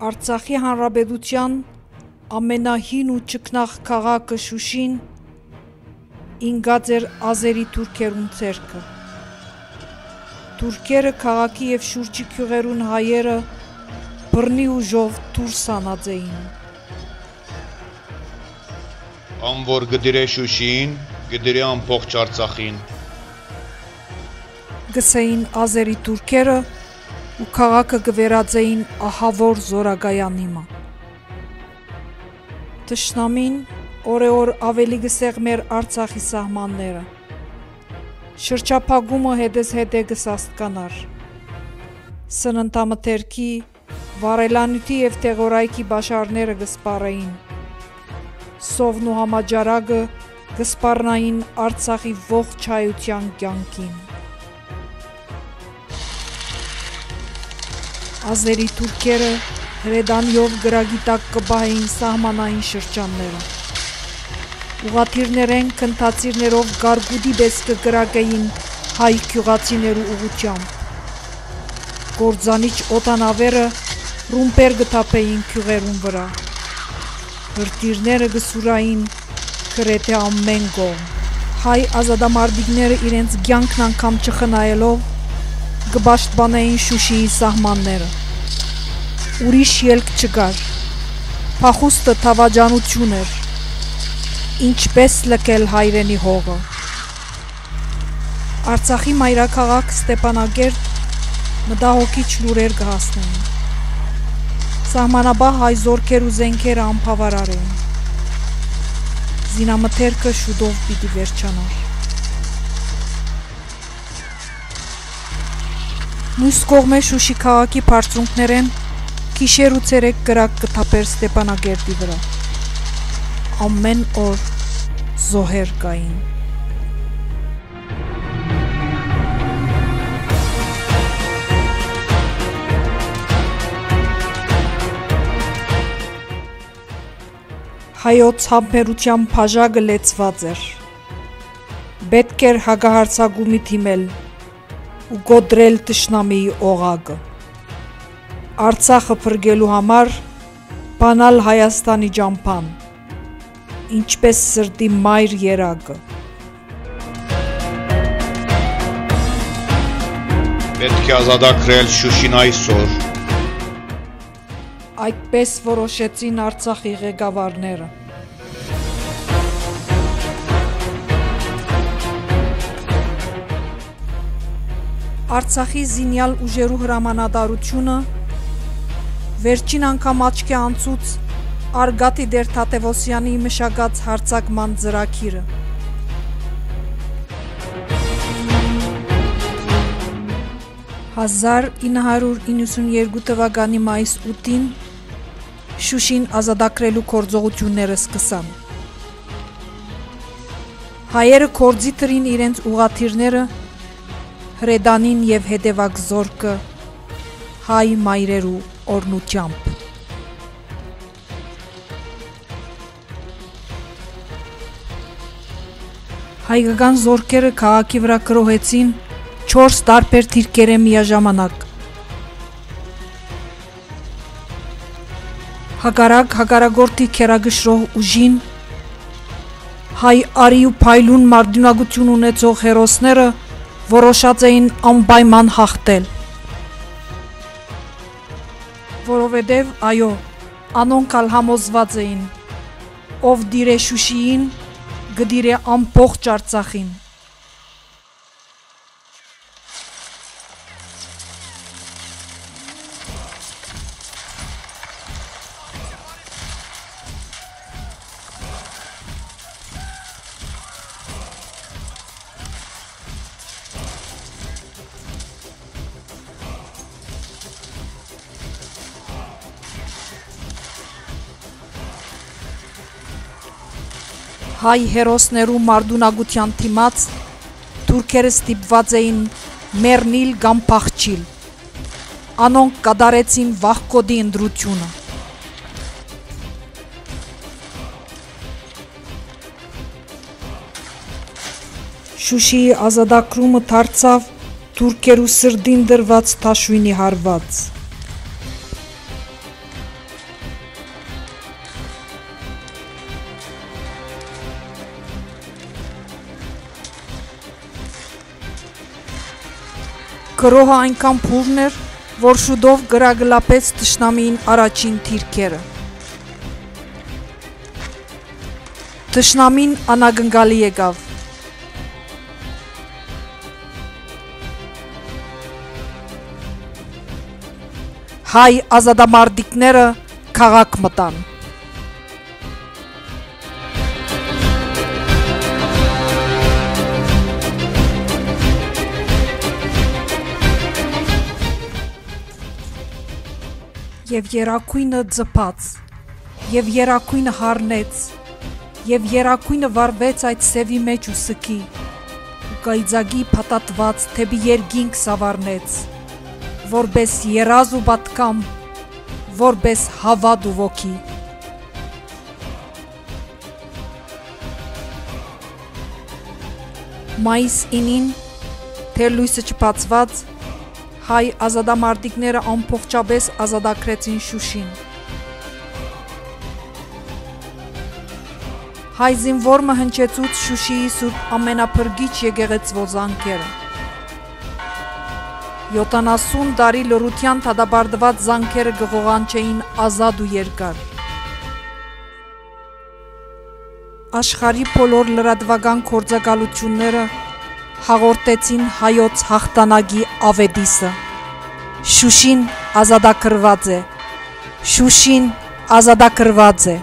Արցախի հանրապետության ամենահին ու ճկնաղ քաղաքը Շուշին ինգած էր ազերի թուրքերուն ցերկը։ Թուրքերը քաղաքի եւ շուրջի գյուղերուն հայերը բռնի ուժով դուրս հանած էին։ Ան որ գդիրե Շուշին, գդիրե ամբողջ Արցախին։ Գսեին ազերի թուրքերը ու քաղաքը գվերածեին ահավոր զորագայանի մա։ Տշնամին օրեօր ավելի գսեղմեր Արցախի սահմանները։ Շրջափակումը հետես հետե գսաստկանար։ Սննդամթերքի, վարելանյութի եւ տեղորայքի բաշարները գսպարեին։ Սովն ու համաճարակը գսպառնային Արցախի ողջ հայության կյանքին։ Ազերի թուրքերը հրեդանյով գրագի տակ կբահեին սահմանային շրջանները։ Ուղաթիռներեն քնթացիրներով գարգուդի պես կգրագեին հայ գյուղացիներու ուղությամբ։ Գործանիչ օտանավերը ռումպեր գտապեին գյուղերուն վրա։ Հրտիրները գսուրային գրեթե ամեն կողմ։ Հայ ազատամարտիկները իրենց կյանքն անգամ չխնայելով գբաշտբանեին Շուշիի սահմանները։ Ուրիշ ելք չկար, փախուստը թավաջանություն էր, ինչպես լքել հայրենի հողը։ Արցախի մայրաքաղաք Ստեփանագերտ մտահոգիչ լուրեր կհասնեին։ Սահմանաբահ հայ զորքեր ու զենքերը անբավարար էին։ Զինամթերքը շուտով պիտի վերջանար։ Մյուս կողմէ Շուշի քաղաքի բարձունքներեն գիշեր ու ցերեկ կրակ կթափեր Ստեփանագերտի վրա։ Ամեն օր զոհեր կային։ Հայոց համբերության բաժակը լեցված էր։ Պետք էր հագահարցակումի թիմել ու գոդրել տշնամիի օղակը։ Արցախը փրկելու համար բանալ Հայաստանի ճամփան, ինչպես սրտի մայր երակը։ Պետք է ազատագրել Շուշին այսօր։ Այդպես որոշեցին Արցախի ղեկավարները։ Արցախի զինյալ ուժերու հրամանատարությունը վերջին անգամ աչքի անցուց Արգատի Դեր Թադևոսյանի մշակած հարձակման ծրագիրը։ «1992 թվականի մայիս 8-ին Շուշին ազատագրելու գործողությունները սկսան։ Հայերը կորձի տրին իրենց ուղաթիռները, հրեդանին եւ հետևակ զորքը հայ մայրերու օրնությամբ։ Հայկական զորքերը քաղաքի վրա կրոհեցին 4 տարբեր թիրքերը միաժամանակ։ Հակառակորդի քերագշրող ուժին հայ արի ու փայլուն մարդունակություն ունեցող հերոսները որոշած էին անպայման հաղթել։ Որովհետև այո, անոնք ալ համոզված էին, ով դիրե Շուշիին, գդիրե ամբողջ Արցախին։ Հայ հերոսներու մարդունակության թիմաց թուրքերը ստիպված էին մեռնիլ կամ փախչիլ։ Անոնք կատարեցին վախկոդի ընտրությունը։ Շուշիի ազատագրումը դարձավ թուրքերու սրդին դրված թաշույնի հարված։ Կրոհը այնքան փուրն էր, որ շուտով գրագլապեց թշնամիին առաջին թիրքերը։ Թշնամին անագնգալի եկավ։ Հայ ազատամարտիկները քաղաք մտան։ Եվ երակույնը ձփաց, եւ երակույնը հառնեց, եւ երակույնը վառվեց այդ սևի մեջ ու սքի, ու կայծագի փաթաթված թեպի երկինք սավառնեց, որպես երազ ու պատկամ, որպես հավատ ու ոգի։ Մայիս 9-ին, թեր լույսը չբացված, հայ ազատամարտիկները ամբողջապես ազատագրեցին Շուշին։ Հայ զինվորը հնչեցուց Շուշիի սուրբ ամենափրկիչ եկեղեցվո զանգերը։ 70 տարի լռության դատապարտված զանգերը գողանչեին ազատ ու երկար։ Աշխարհի բոլոր լրատվական գործակալությունները հաղորդեցին հայոց հաղթանակի ավետիսը։ Շուշին ազատագրված է։ Շուշին ազատագրված է։